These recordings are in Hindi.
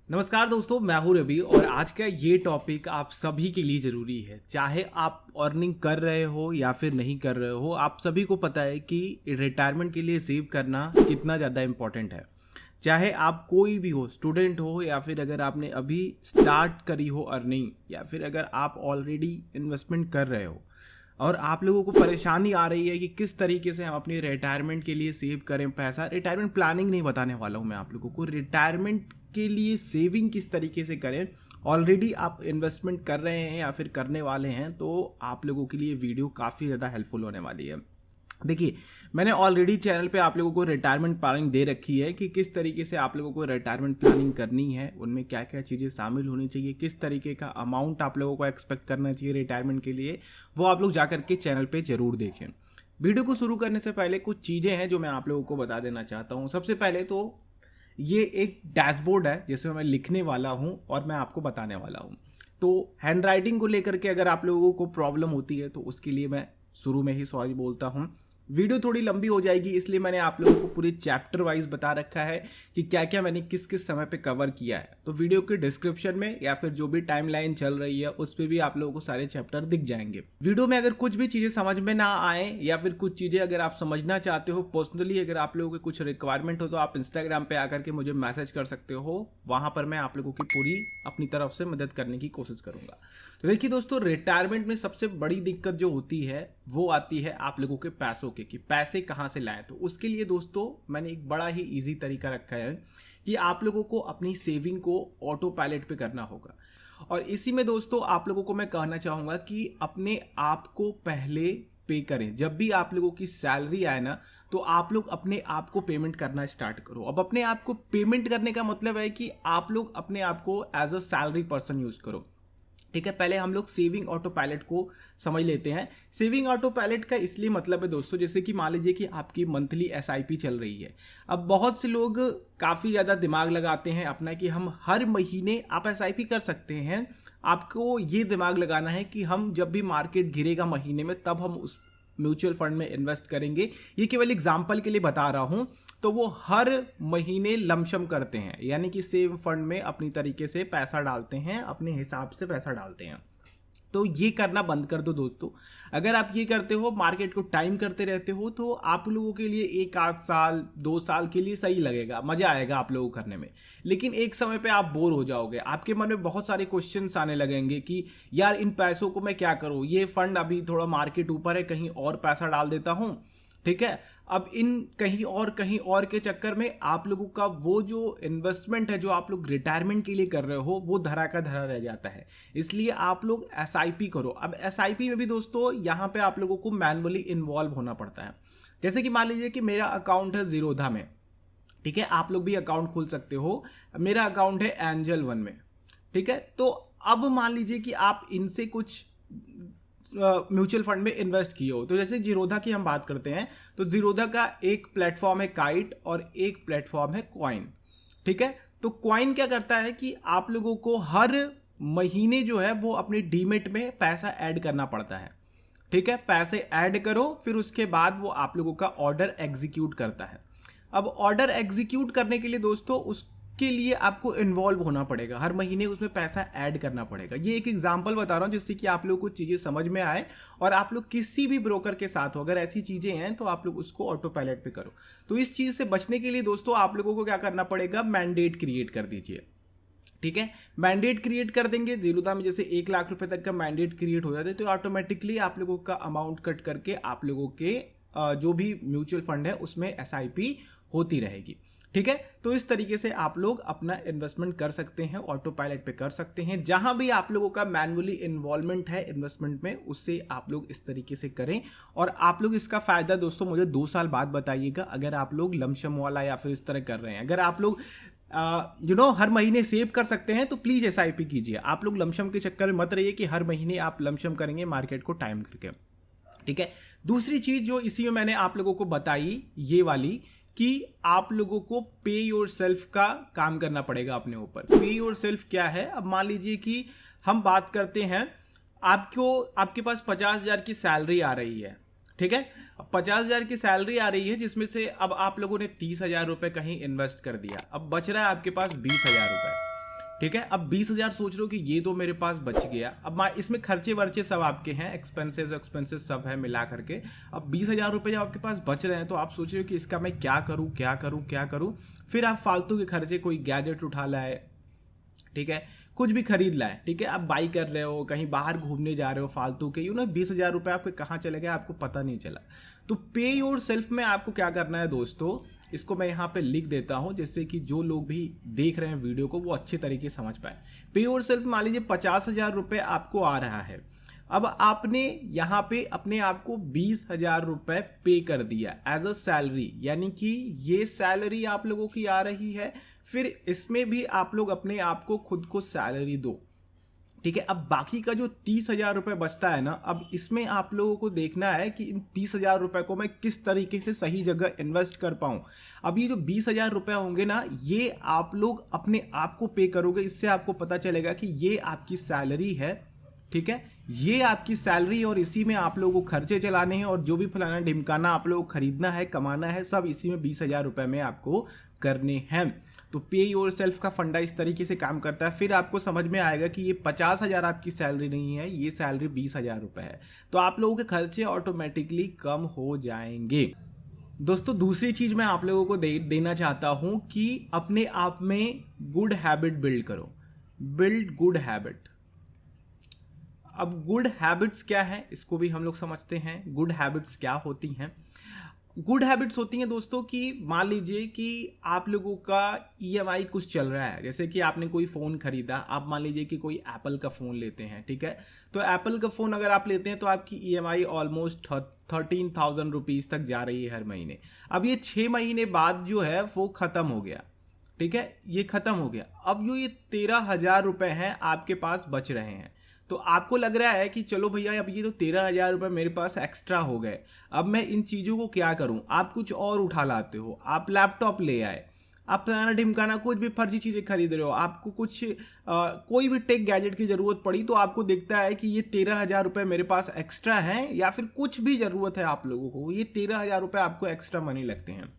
नमस्कार दोस्तों, मैं हूं रवि और आज का ये टॉपिक आप सभी के लिए ज़रूरी है। चाहे आप अर्निंग कर रहे हो या फिर नहीं कर रहे हो, आप सभी को पता है कि रिटायरमेंट के लिए सेव करना कितना ज़्यादा इम्पोर्टेंट है। चाहे आप कोई भी हो, स्टूडेंट हो या फिर अगर आपने अभी स्टार्ट करी हो अर्निंग, या फिर अगर आप ऑलरेडी इन्वेस्टमेंट कर रहे हो और आप लोगों को परेशानी आ रही है कि किस तरीके से हम अपनी रिटायरमेंट के लिए सेव करें पैसा। रिटायरमेंट प्लानिंग नहीं बताने वाला हूं मैं आप लोगों को, रिटायरमेंट के लिए सेविंग किस तरीके से करें। ऑलरेडी आप इन्वेस्टमेंट कर रहे हैं या फिर करने वाले हैं तो आप लोगों के लिए वीडियो काफ़ी ज़्यादा हेल्पफुल होने वाली है। देखिए, मैंने ऑलरेडी चैनल पे आप लोगों को रिटायरमेंट प्लानिंग दे रखी है कि किस तरीके से आप लोगों को रिटायरमेंट प्लानिंग करनी है, उनमें क्या क्या चीज़ें शामिल होनी चाहिए, किस तरीके का अमाउंट आप लोगों को एक्सपेक्ट करना चाहिए रिटायरमेंट के लिए, वो आप लोग जाकर के चैनल पे ज़रूर देखें। वीडियो को शुरू करने से पहले कुछ चीज़ें हैं जो मैं आप लोगों को बता देना चाहता हूँ। सबसे पहले तो ये एक डैशबोर्ड है जिसमें मैं लिखने वाला हूँ और मैं आपको बताने वाला हूँ। तो हैंड राइटिंग को लेकर के अगर आप लोगों को प्रॉब्लम होती है तो उसके लिए मैं शुरू में ही सॉरी बोलता हूँ। वीडियो थोड़ी लंबी हो जाएगी, इसलिए मैंने आप लोगों को पूरी चैप्टर वाइज बता रखा है कि क्या क्या मैंने किस किस समय पे कवर किया है। तो वीडियो के डिस्क्रिप्शन में या फिर जो भी टाइमलाइन चल रही है उस पर भी आप लोगों को सारे चैप्टर दिख जाएंगे। वीडियो में अगर कुछ भी चीज़ें समझ में ना आए या फिर कुछ चीज़ें अगर आप समझना चाहते हो पर्सनली, अगर आप लोगों के कुछ रिक्वायरमेंट हो तो आप इंस्टाग्राम पे आकर के मुझे मैसेज कर सकते हो। वहाँ पर मैं आप लोगों की पूरी अपनी तरफ से मदद करने की कोशिश करूँगा। तो देखिए दोस्तों, रिटायरमेंट में सबसे बड़ी दिक्कत जो होती है वो आती है आप लोगों के पैसों के, कि पैसे कहाँ से लाएं। तो उसके लिए दोस्तों मैंने एक बड़ा ही इजी तरीका रखा है कि आप लोगों को अपनी सेविंग को ऑटो पायलट पे करना होगा। और इसी में दोस्तों आप लोगों को मैं कहना चाहूँगा कि अपने आप को पहले पे करें। जब भी आप लोगों की सैलरी आए ना, तो आप लोग अपने आप को पेमेंट करना स्टार्ट करो। अब अपने आप को पेमेंट करने का मतलब है कि आप लोग अपने आप को as a salary person use करो। ठीक है, पहले हम लोग सेविंग ऑटो पायलट को समझ लेते हैं। सेविंग ऑटो पायलट का इसलिए मतलब है दोस्तों, जैसे कि मान लीजिए कि आपकी मंथली एसआईपी चल रही है। अब बहुत से लोग काफ़ी ज़्यादा दिमाग लगाते हैं अपना कि हम हर महीने आप एसआईपी कर सकते हैं। आपको ये दिमाग लगाना है कि हम जब भी मार्केट गिरेगा महीने में तब हम उस म्यूचुअल फंड में इन्वेस्ट करेंगे। ये केवल एग्जाम्पल के लिए बता रहा हूँ। तो वो हर महीने लमसम करते हैं, यानी कि सेव फंड में अपनी तरीके से पैसा डालते हैं, अपने हिसाब से पैसा डालते हैं। तो ये करना बंद कर दो दोस्तों। अगर आप ये करते हो, मार्केट को टाइम करते रहते हो, तो आप लोगों के लिए एक आध साल 2 साल के लिए सही लगेगा, मज़ा आएगा आप लोगों को करने में। लेकिन एक समय पे आप बोर हो जाओगे, आपके मन में बहुत सारे क्वेश्चंस आने लगेंगे कि यार इन पैसों को मैं क्या करूँ, ये फंड अभी थोड़ा मार्केट ऊपर है, कहीं और पैसा डाल देता हूँ। ठीक है, अब इन कहीं और के चक्कर में आप लोगों का वो जो इन्वेस्टमेंट है जो आप लोग रिटायरमेंट के लिए कर रहे हो वो धरा का धरा रह जाता है। इसलिए आप लोग एसआईपी करो। अब एसआईपी में भी दोस्तों यहाँ पे आप लोगों को मैनुअली इन्वॉल्व होना पड़ता है। जैसे कि मान लीजिए कि मेरा अकाउंट है जीरोधा में, ठीक है, आप लोग भी अकाउंट खोल सकते हो। मेरा अकाउंट है एंजल वन में, ठीक है। तो अब मान लीजिए कि आप इनसे कुछ म्यूचुअल फंड में इन्वेस्ट किए हो। तो जैसे जीरोधा की हम बात करते हैं, तो जीरोधा का एक प्लेटफॉर्म है काइट और एक प्लेटफॉर्म है कॉइन। ठीक है, तो कॉइन क्या करता है कि आप लोगों को हर महीने जो है वो अपने डीमेट में पैसा ऐड करना पड़ता है। ठीक है, पैसे ऐड करो, फिर उसके बाद वो आप लोगों का ऑर्डर एग्जीक्यूट करता है। अब ऑर्डर एग्जीक्यूट करने के लिए दोस्तों उसके लिए आपको इन्वॉल्व होना पड़ेगा, हर महीने उसमें पैसा ऐड करना पड़ेगा। ये एक एग्जांपल बता रहा हूँ जिससे कि आप लोग को चीज़ें समझ में आए और आप लोग किसी भी ब्रोकर के साथ हो, अगर ऐसी चीज़ें हैं तो आप लोग उसको ऑटो पायलट पे करो। तो इस चीज़ से बचने के लिए दोस्तों आप लोगों को क्या करना पड़ेगा, मैंडेट क्रिएट कर दीजिए। ठीक है, मैंडेट क्रिएट कर देंगे। जीरोधा में जैसे 1 लाख रुपए तक का मैंडेट क्रिएट हो जाता है तो ऑटोमेटिकली आप लोगों का अमाउंट कट करके आप लोगों के जो भी म्यूचुअल फंड है उसमें एसआईपी होती रहेगी। ठीक है, तो इस तरीके से आप लोग अपना इन्वेस्टमेंट कर सकते हैं, ऑटो पायलट पे कर सकते हैं। जहां भी आप लोगों का मैनुअली इन्वॉल्वमेंट है इन्वेस्टमेंट में, उससे आप लोग इस तरीके से करें। और आप लोग इसका फायदा दोस्तों मुझे 2 साल बाद बताइएगा, अगर आप लोग लमसम वाला या फिर इस तरह कर रहे हैं। अगर आप लोग हर महीने सेव कर सकते हैं तो प्लीज एसआईपी कीजिए। आप लोग लमसम के चक्कर में मत रहिए कि हर महीने आप लमसम करेंगे मार्केट को टाइम करके। ठीक है, दूसरी चीज जो इसी में मैंने आप लोगों को बताई ये वाली, कि आप लोगों को पे योर सेल्फ का काम करना पड़ेगा अपने ऊपर। पे योर सेल्फ क्या है, अब मान लीजिए कि हम बात करते हैं, आपके पास 50,000 की सैलरी आ रही है। ठीक है, अब 50,000 की सैलरी आ रही है जिसमें से अब आप लोगों ने 30,000 रुपये कहीं इन्वेस्ट कर दिया, अब बच रहा है आपके पास 20,000 रुपये। ठीक है। अब 20,000 सोच रहे हो कि ये तो मेरे पास बच गया, अब इसमें खर्चे वर्चे सब आपके हैं, एक्सपेंसेस सब है मिला करके। अब 20,000 रुपये जब आपके पास बच रहे हैं तो आप सोच रहे हो कि इसका मैं क्या करूँ क्या करूँ क्या करूँ। फिर आप फालतू के खर्चे, कोई गैजेट उठा लाए, ठीक है, कुछ भी खरीद लाए, ठीक है, आप बाई कर रहे हो, कहीं बाहर घूमने जा रहे हो फालतू के, 20,000 रुपये आपके कहाँ चले गए आपको पता नहीं चला। तो पे योर सेल्फ में आपको क्या करना है दोस्तों, इसको मैं यहाँ पे लिख देता हूँ जिससे कि जो लोग भी देख रहे हैं वीडियो को वो अच्छे तरीके से समझ पाए। पे योर सेल्फ मान लीजिए 50,000 रुपये आपको आ रहा है, अब आपने यहाँ पे अपने आप को 20,000 रुपये पे कर दिया एज अ सैलरी, यानी कि ये सैलरी आप लोगों की आ रही है, फिर इसमें भी आप लोग अपने आप को खुद को सैलरी दो, ठीक है। अब बाकी का जो 30,000 रुपये बचता है ना, अब इसमें आप लोगों को देखना है कि इन 30,000 रुपये को मैं किस तरीके से सही जगह इन्वेस्ट कर पाऊँ। अब ये जो 20,000 रुपये होंगे ना, ये आप लोग अपने आप को पे करोगे, इससे आपको पता चलेगा कि ये आपकी सैलरी है, ठीक है, ये आपकी सैलरी और इसी में आप लोगों को खर्चे चलाने हैं और जो भी फलाना ढिमकाना आप लोगों को खरीदना है कमाना है सब इसी में 20,000 रुपये में आपको करने हैं। तो पे योर सेल्फ का फंडा इस तरीके से काम करता है। फिर आपको समझ में आएगा कि ये 50,000 आपकी सैलरी नहीं है, ये सैलरी 20,000 रुपये है, तो आप लोगों के खर्चे ऑटोमेटिकली कम हो जाएंगे। दोस्तों दूसरी चीज़ मैं आप लोगों को देना चाहता हूँ कि अपने आप में गुड हैबिट बिल्ड करो, बिल्ड गुड हैबिट। अब गुड हैबिट्स क्या है इसको भी हम लोग समझते हैं। गुड हैबिट्स क्या होती हैं? गुड हैबिट्स होती हैं दोस्तों कि मान लीजिए कि आप लोगों का ईएमआई कुछ चल रहा है, जैसे कि आपने कोई फ़ोन खरीदा, आप मान लीजिए कि कोई एप्पल का फ़ोन लेते हैं, ठीक है, तो एप्पल का फ़ोन अगर आप लेते हैं तो आपकी ईएमआई ऑलमोस्ट 13,000 रुपीज़ तक जा रही है हर महीने। अब ये 6 महीने बाद जो है वो ख़त्म हो गया, ठीक है, ये ख़त्म हो गया। अब जो ये 13,000 रुपये हैं आपके पास बच रहे हैं, तो आपको लग रहा है कि चलो भैया अब ये तो 13,000 रुपये मेरे पास एक्स्ट्रा हो गए, अब मैं इन चीज़ों को क्या करूं। आप कुछ और उठा लाते हो, आप लैपटॉप ले आए, आप फलाना ढिमकाना कुछ भी फर्जी चीज़ें खरीद रहे हो, आपको कुछ कोई भी टेक गैजेट की ज़रूरत पड़ी तो आपको दिखता है कि ये 13,000 रुपये मेरे पास एक्स्ट्रा हैं, या फिर कुछ भी ज़रूरत है आप लोगों को, ये 13,000 रुपये आपको एक्स्ट्रा मनी लगते हैं।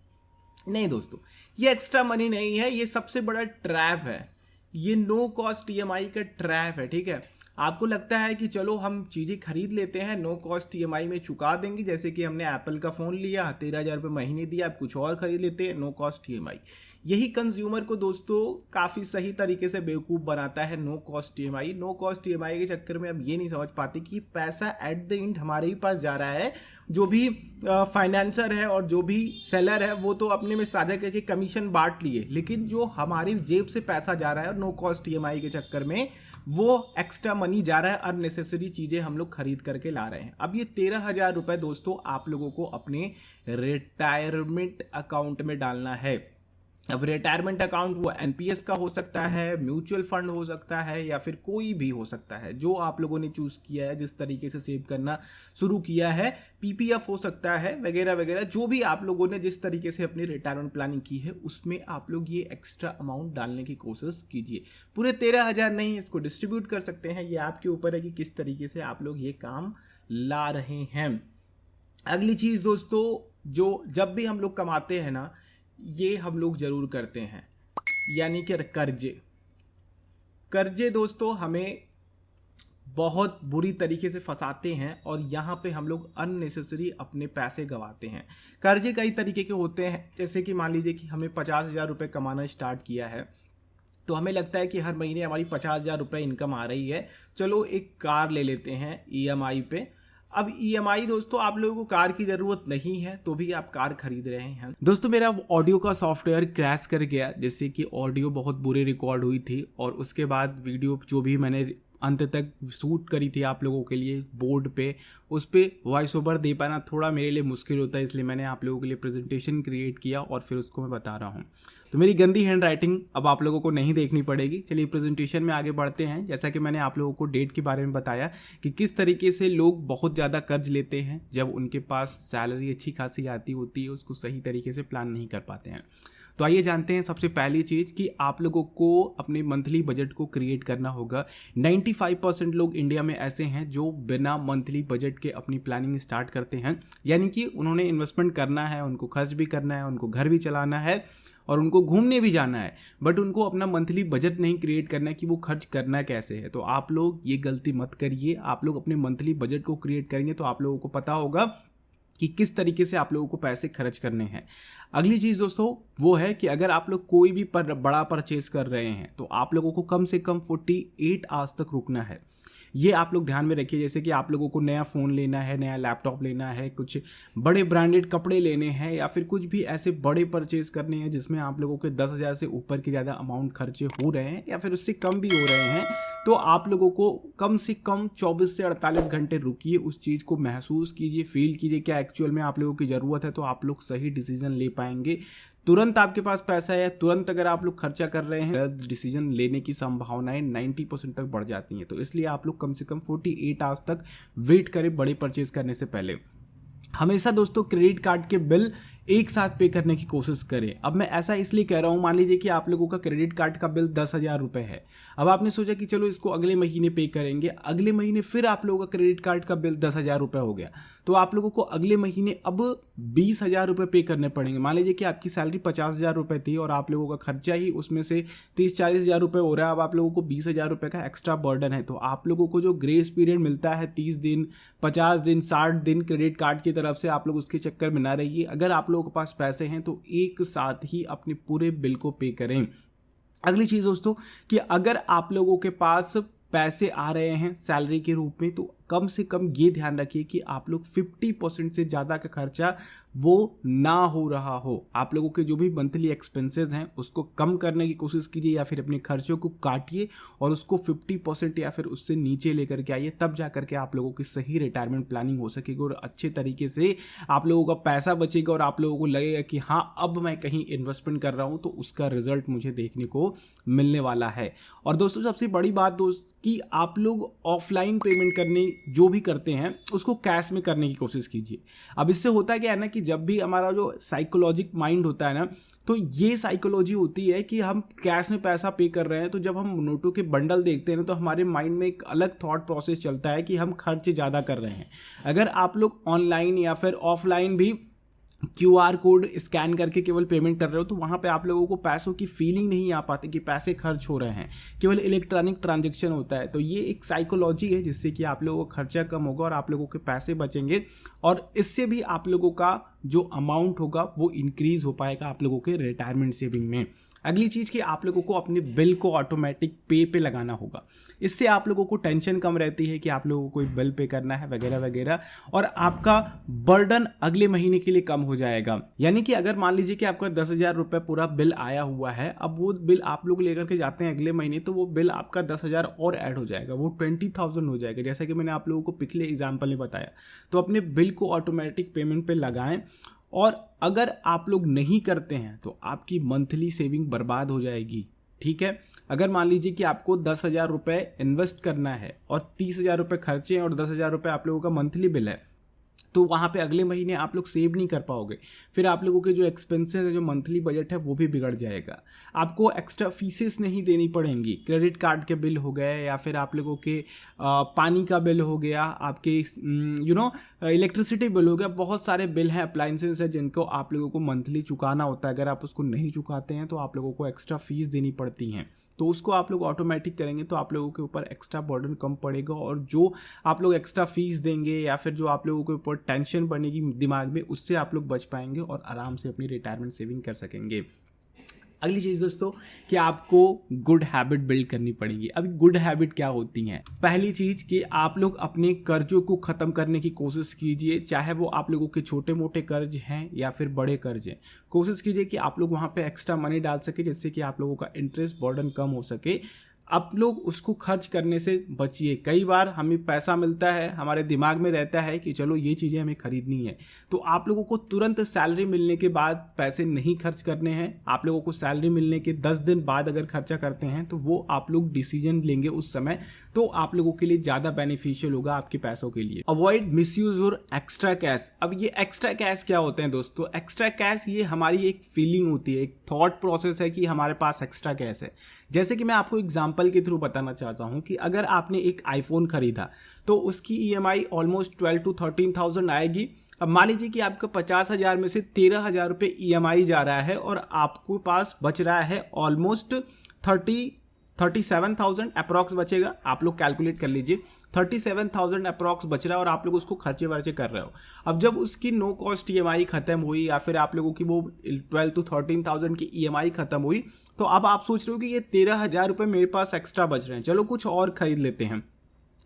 नहीं दोस्तों, ये एक्स्ट्रा मनी नहीं है, ये सबसे बड़ा ट्रैप है, ये नो कॉस्ट ईएमआई का ट्रैप है, ठीक है। आपको लगता है कि चलो हम चीज़ें खरीद लेते हैं, नो कॉस्ट ईएमआई में चुका देंगे, जैसे कि हमने एप्पल का फ़ोन लिया, 13,000 रुपये महीने दिया, आप कुछ और खरीद लेते हैं, नो कॉस्ट ईएमआई। यही कंज्यूमर को दोस्तों काफ़ी सही तरीके से बेवकूफ़ बनाता है, no cost EMI. No cost EMI के चक्कर में अब ये नहीं समझ पाते कि पैसा एट द एंड हमारे ही पास जा रहा है, जो भी फाइनेंसर है और जो भी सेलर है वो तो अपने में साझा करके कमीशन बांट लिए, लेकिन जो हमारी जेब से पैसा जा रहा है नो कॉस्ट ईएमआई के चक्कर में वो एक्स्ट्रा मनी जा रहा है, अननेसेसरी चीज़ें हम लोग खरीद करके ला रहे हैं। अब ये 13,000 रुपये दोस्तों आप लोगों को अपने रिटायरमेंट अकाउंट में डालना है। अब रिटायरमेंट अकाउंट वो एनपीएस का हो सकता है, म्यूचुअल फंड हो सकता है, या फिर कोई भी हो सकता है जो आप लोगों ने चूज़ किया है, जिस तरीके से सेव करना शुरू किया है, पीपीएफ हो सकता है वगैरह वगैरह, जो भी आप लोगों ने जिस तरीके से अपनी रिटायरमेंट प्लानिंग की है उसमें आप लोग ये एक्स्ट्रा अमाउंट डालने की कोशिश कीजिए। पूरे 13,000 नहीं, इसको डिस्ट्रीब्यूट कर सकते हैं, ये आपके ऊपर है कि किस तरीके से आप लोग ये काम ला रहे हैं। अगली चीज़ दोस्तों, जो जब भी हम लोग कमाते हैं ना, ये हम लोग ज़रूर करते हैं, यानी कि कर्जे दोस्तों हमें बहुत बुरी तरीके से फंसाते हैं और यहाँ पे हम लोग अननेसेसरी अपने पैसे गंवाते हैं। कर्जे कई तरीके के होते हैं, जैसे कि मान लीजिए कि हमें 50,000 रुपये कमाना स्टार्ट किया है, तो हमें लगता है कि हर महीने हमारी 50,000 रुपये इनकम आ रही है, चलो एक कार ले लेते हैं ईएमआई पे। अब ईएमआई दोस्तों, आप लोगों को कार की ज़रूरत नहीं है तो भी आप कार खरीद रहे हैं। दोस्तों मेरा ऑडियो का सॉफ्टवेयर क्रैश कर गया, जिससे कि ऑडियो बहुत बुरी रिकॉर्ड हुई थी और उसके बाद वीडियो जो भी मैंने अंत तक शूट करी थी आप लोगों के लिए बोर्ड पे, उस पर वॉइस ओवर दे पाना थोड़ा मेरे लिए मुश्किल होता है, इसलिए मैंने आप लोगों के लिए प्रेजेंटेशन क्रिएट किया और फिर उसको मैं बता रहा हूँ। तो मेरी गंदी हैंड राइटिंग अब आप लोगों को नहीं देखनी पड़ेगी। चलिए प्रेजेंटेशन में आगे बढ़ते हैं। जैसा कि मैंने आप लोगों को डेट के बारे में बताया कि किस तरीके से लोग बहुत ज़्यादा कर्ज लेते हैं जब उनके पास सैलरी अच्छी खासी आती होती है, उसको सही तरीके से प्लान नहीं कर पाते हैं। तो आइए जानते हैं सबसे पहली चीज़ कि आप लोगों को अपने मंथली बजट को क्रिएट करना होगा। 95% लोग इंडिया में ऐसे हैं जो बिना मंथली बजट के अपनी प्लानिंग स्टार्ट करते हैं, यानी कि उन्होंने इन्वेस्टमेंट करना है, उनको खर्च भी करना है, उनको घर भी चलाना है और उनको घूमने भी जाना है, बट उनको अपना मंथली बजट नहीं क्रिएट करना है कि वो खर्च करना कैसे है। तो आप लोग ये गलती मत करिए। आप लोग अपने मंथली बजट को क्रिएट करेंगे तो आप लोगों को पता होगा कि किस तरीके से आप लोगों को पैसे खर्च करने हैं। अगली चीज़ दोस्तों वो है कि अगर आप लोग कोई भी बड़ा परचेज कर रहे हैं तो आप लोगों को कम से कम 48 आवर्स तक रुकना है। ये आप लोग ध्यान में रखिए। जैसे कि आप लोगों को नया फ़ोन लेना है, नया लैपटॉप लेना है, कुछ बड़े ब्रांडेड कपड़े लेने हैं या फिर कुछ भी ऐसे बड़े परचेज करने हैं जिसमें आप लोगों के 10,000 से ऊपर की ज़्यादा अमाउंट खर्चे हो रहे हैं या फिर उससे कम भी हो रहे हैं, तो आप लोगों को कम से कम 24 से 48 घंटे रुकिए, उस चीज़ को महसूस कीजिए, फील कीजिए क्या एक्चुअल में आप लोगों की ज़रूरत है, तो आप लोग सही डिसीजन ले पाएंगे। तुरंत आपके पास पैसा है, तुरंत अगर आप लोग खर्चा कर रहे हैं, डिसीजन लेने की संभावनाएं 90% तक बढ़ जाती हैं। तो इसलिए आप लोग कम से कम 48 आवर्स तक वेट करें बड़े परचेज करने से पहले। हमेशा दोस्तों क्रेडिट कार्ड के बिल एक साथ पे करने की कोशिश करें। अब मैं ऐसा इसलिए कह रहा हूँ, मान लीजिए कि आप लोगों का क्रेडिट कार्ड का बिल 10,000 रुपये है। अब आपने सोचा कि चलो इसको अगले महीने पे करेंगे, अगले महीने फिर आप लोगों का क्रेडिट कार्ड का बिल 10,000 रुपये हो गया, तो आप लोगों को अगले महीने अब 20,000 रुपये पे करने पड़ेंगे। मान लीजिए कि आपकी सैलरी 50,000 रुपये थी और आप लोगों का खर्चा ही उसमें से 30-40,000 रुपये हो रहा है। अब आप लोगों को 20,000 रुपये का एक्स्ट्रा बर्डन है। तो आप लोगों को जो ग्रेस पीरियड मिलता है 30 दिन, 50 दिन, 60 दिन क्रेडिट कार्ड की तरफ से, आप लोग उसके चक्कर में ना रहिए। अगर आप लोगों के पास पैसे हैं तो एक साथ ही अपने पूरे बिल को पे करें। अगली चीज़ दोस्तों कि अगर आप लोगों के पास पैसे आ रहे हैं सैलरी के रूप में, तो कम से कम ये ध्यान रखिए कि आप लोग 50% से ज़्यादा का खर्चा वो ना हो रहा हो। आप लोगों के जो भी मंथली एक्सपेंसेस हैं उसको कम करने की कोशिश कीजिए या फिर अपने खर्चों को काटिए और उसको 50% या फिर उससे नीचे लेकर के आइए, तब जा करके आप लोगों की सही रिटायरमेंट प्लानिंग हो सकेगी और अच्छे तरीके से आप लोगों का पैसा बचेगा और आप लोगों को लगेगा कि हाँ अब मैं कहीं इन्वेस्टमेंट कर रहा हूँ तो उसका रिजल्ट मुझे देखने को मिलने वाला है। और दोस्तों सबसे बड़ी बात दोस्त कि आप लोग ऑफलाइन पेमेंट करने जो भी करते हैं उसको कैश में करने की कोशिश कीजिए। अब इससे होता है क्या है ना कि जब भी हमारा जो साइकोलॉजिक माइंड होता है ना, तो ये साइकोलॉजी होती है कि हम कैश में पैसा पे कर रहे हैं, तो जब हम नोटों के बंडल देखते हैं तो हमारे माइंड में एक अलग थॉट प्रोसेस चलता है कि हम खर्च ज़्यादा कर रहे हैं। अगर आप लोग ऑनलाइन या फिर ऑफलाइन भी QR कोड स्कैन करके केवल पेमेंट कर रहे हो तो वहाँ पे आप लोगों को पैसों की फीलिंग नहीं आ पाती कि पैसे खर्च हो रहे हैं, केवल इलेक्ट्रॉनिक ट्रांजैक्शन होता है। तो ये एक साइकोलॉजी है जिससे कि आप लोगों का खर्चा कम होगा और आप लोगों के पैसे बचेंगे और इससे भी आप लोगों का जो अमाउंट होगा वो इंक्रीज हो पाएगा आप लोगों के रिटायरमेंट सेविंग में। अगली चीज़ कि आप लोगों को अपने बिल को ऑटोमेटिक पे लगाना होगा। इससे आप लोगों को टेंशन कम रहती है कि आप लोगों को कोई बिल पे करना है वगैरह वगैरह, और आपका बर्डन अगले महीने के लिए कम हो जाएगा। यानी कि अगर मान लीजिए कि आपका 10,000 रुपये पूरा बिल आया हुआ है, अब वो बिल आप लोग लेकर के जाते हैं अगले महीने, तो वो बिल आपका 10,000 और ऐड हो जाएगा, वो 20,000 हो जाएगा, जैसा कि मैंने आप लोगों को पिछले एग्जाम्पल में बताया। तो अपने बिल को ऑटोमेटिक पेमेंट पे लगाएं। और अगर आप लोग नहीं करते हैं तो आपकी मंथली सेविंग बर्बाद हो जाएगी। ठीक है, अगर मान लीजिए कि आपको 10,000 रुपये इन्वेस्ट करना है और 30,000 रुपये खर्चे हैं और 10,000 रुपये आप लोगों का मंथली बिल है, तो वहाँ पे अगले महीने आप लोग सेव नहीं कर पाओगे। फिर आप लोगों के जो एक्सपेंसेस है, जो मंथली बजट है, वो भी बिगड़ जाएगा। आपको एक्स्ट्रा फीसेस नहीं देनी पड़ेंगी। क्रेडिट कार्ड के बिल हो गए या फिर आप लोगों के पानी का बिल हो गया, आपके इलेक्ट्रिसिटी बिल हो गया, बहुत सारे बिल हैं, अप्लाइंसेस हैं जिनको आप लोगों को मंथली चुकाना होता है। अगर आप उसको नहीं चुकाते हैं तो आप लोगों को एक्स्ट्रा फीस देनी पड़ती हैं। तो उसको आप लोग ऑटोमेटिक करेंगे तो आप लोगों के ऊपर एक्स्ट्रा बर्डन कम पड़ेगा, और जो आप लोग एक्स्ट्रा फीस देंगे या फिर जो आप लोगों के ऊपर टेंशन बनेगी दिमाग में, उससे आप लोग बच पाएंगे और आराम से अपनी रिटायरमेंट सेविंग कर सकेंगे। अगली चीज़ दोस्तों कि आपको गुड हैबिट बिल्ड करनी पड़ेगी। अब गुड हैबिट क्या होती हैं? पहली चीज़ कि आप लोग अपने कर्जों को ख़त्म करने की कोशिश कीजिए, चाहे वो आप लोगों के छोटे मोटे कर्ज हैं या फिर बड़े कर्ज हैं। कोशिश कीजिए कि आप लोग वहाँ पे एक्स्ट्रा मनी डाल सके जिससे कि आप लोगों का इंटरेस्ट बर्डन कम हो सके। आप लोग उसको खर्च करने से बचिए। कई बार हमें पैसा मिलता है, हमारे दिमाग में रहता है कि चलो ये चीज़ें हमें खरीदनी है, तो आप लोगों को तुरंत सैलरी मिलने के बाद पैसे नहीं खर्च करने हैं। आप लोगों को सैलरी मिलने के 10 दिन बाद अगर खर्चा करते हैं तो वो आप लोग डिसीजन लेंगे उस समय, तो आप लोगों के लिए ज़्यादा बेनिफिशियल होगा आपके पैसों के लिए। अवॉइड मिसयूज और एक्स्ट्रा कैश। अब ये एक्स्ट्रा कैश क्या होते हैं दोस्तों? एक्स्ट्रा कैश ये हमारी एक फीलिंग होती है, एक थॉट प्रोसेस है कि हमारे पास एक्स्ट्रा कैश है। जैसे कि मैं आपको एग्जांपल के थ्रू बताना चाहता हूं कि अगर आपने एक आईफोन खरीदा तो उसकी ईएमआई ऑलमोस्ट 12 to 13,000 आएगी। अब मान लीजिए कि आपका 50,000 में से 13,000 रुपये ईएमआई जा रहा है और आपको पास बच रहा है ऑलमोस्ट 37,000 अप्रॉक्स बचेगा। आप लोग कैलकुलेट कर लीजिए, 37,000 अप्रॉक्स बच रहा है और आप लोग उसको खर्चे वर्चे कर रहे हो। अब जब उसकी नो कॉस्ट ईएमआई खत्म हुई या फिर आप लोगों की वो 12 to 13,000 की ईएमआई खत्म हुई, तो अब आप सोच रहे हो कि ये 13,000 रुपये मेरे पास एक्स्ट्रा बच रहे हैं, चलो कुछ और खरीद लेते हैं।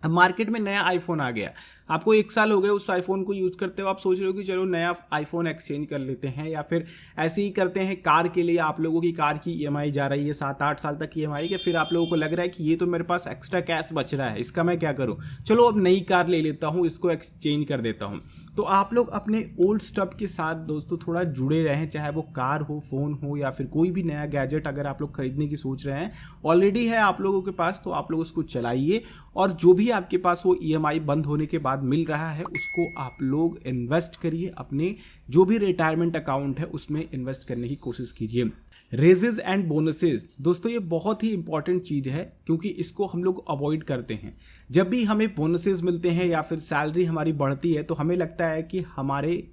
अब मार्केट में नया आईफोन आ गया, आपको 1 साल हो गए उस आईफोन को यूज़ करते हो, आप सोच रहे हो कि चलो नया आईफोन एक्सचेंज कर लेते हैं। या फिर ऐसे ही करते हैं कार के लिए, आप लोगों की कार की ईएमआई जा रही है 7-8 साल तक की ईएमआई के, फिर आप लोगों को लग रहा है कि ये तो मेरे पास एक्स्ट्रा कैश बच रहा है, इसका मैं क्या करूँ, चलो अब नई कार ले लेता हूँ, इसको एक्सचेंज कर देता हूँ। तो आप लोग अपने ओल्ड स्टफ के साथ दोस्तों थोड़ा जुड़े रहें, चाहे वो कार हो, फ़ोन हो या फिर कोई भी नया गैजेट अगर आप लोग खरीदने की सोच रहे हैं, ऑलरेडी है आप लोगों के पास, तो आप लोग उसको चलाइए और जो भी आपके पास वो ईएमआई बंद होने के बाद मिल रहा है उसको आप लोग इन्वेस्ट करिए, अपने जो भी रिटायरमेंट अकाउंट है उसमें इन्वेस्ट करने की कोशिश कीजिए। रेजेस एंड बोनसेस दोस्तों ये बहुत ही इंपॉर्टेंट चीज़ है, क्योंकि इसको हम लोग अवॉइड करते हैं। जब भी हमें बोनसेस मिलते हैं या फिर सैलरी हमारी बढ़ती है तो हमें लगता है कि हमारे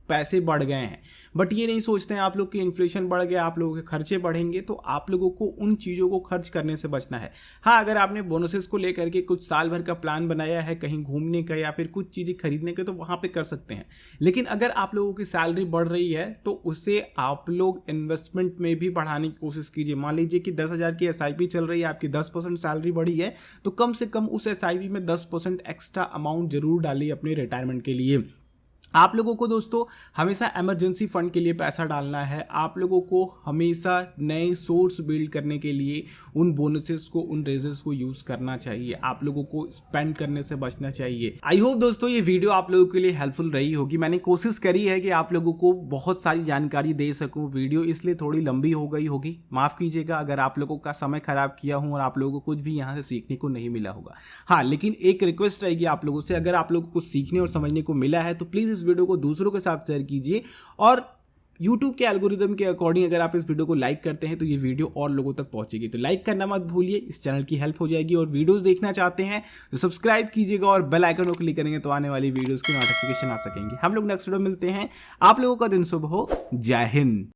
पैसे बढ़ गए हैं, बट ये नहीं सोचते हैं आप लोग कि इन्फ्लेशन बढ़ गया, आप लोगों के खर्चे बढ़ेंगे, तो आप लोगों को उन चीज़ों को खर्च करने से बचना है। हाँ, अगर आपने बोनसेस को लेकर के कुछ साल भर का प्लान बनाया है कहीं घूमने का या फिर कुछ चीज़ें खरीदने का, तो वहाँ पे कर सकते हैं। लेकिन अगर आप लोगों की सैलरी बढ़ रही है तो उसे आप लोग इन्वेस्टमेंट में भी बढ़ाने की कोशिश कीजिए। मान लीजिए कि 10,000 की एसआईपी चल रही है, आपकी 10% सैलरी बढ़ी है, तो कम से कम उस एसआईपी में 10% एक्स्ट्रा अमाउंट जरूर डालिए अपने रिटायरमेंट के लिए। आप लोगों को दोस्तों हमेशा इमरजेंसी फंड के लिए पैसा डालना है। आप लोगों को हमेशा नए सोर्स बिल्ड करने के लिए उन बोनसेस को, उन रेजेस को यूज़ करना चाहिए। आप लोगों को स्पेंड करने से बचना चाहिए। आई होप दोस्तों ये वीडियो आप लोगों के लिए हेल्पफुल रही होगी। मैंने कोशिश करी है कि आप लोगों को बहुत सारी जानकारी दे सकूं। वीडियो इसलिए थोड़ी लंबी हो गई होगी, माफ़ कीजिएगा अगर आप लोगों का समय खराब किया हूँ और आप लोगों को कुछ भी यहाँ से सीखने को नहीं मिला होगा। हाँ, लेकिन एक रिक्वेस्ट रहेगी आप लोगों से, अगर आप लोगों को सीखने और समझने को मिला है तो प्लीज़ वीडियो को दूसरों के साथ शेयर कीजिए और YouTube के एल्गोरिदम के अकॉर्डिंग अगर आप इस वीडियो को लाइक करते हैं तो ये वीडियो और लोगों तक पहुंचेगी। तो लाइक करना मत भूलिए, इस चैनल की हेल्प हो जाएगी। और वीडियोस देखना चाहते हैं तो सब्सक्राइब कीजिएगा और बेल आइकन को क्लिक करेंगे तो आने वाली वीडियोस के नोटिफिकेशन आ सकेंगे। हम लोग नेक्स्ट वीडियो मिलते हैं। आप लोगों का दिन शुभ हो। जय हिंद।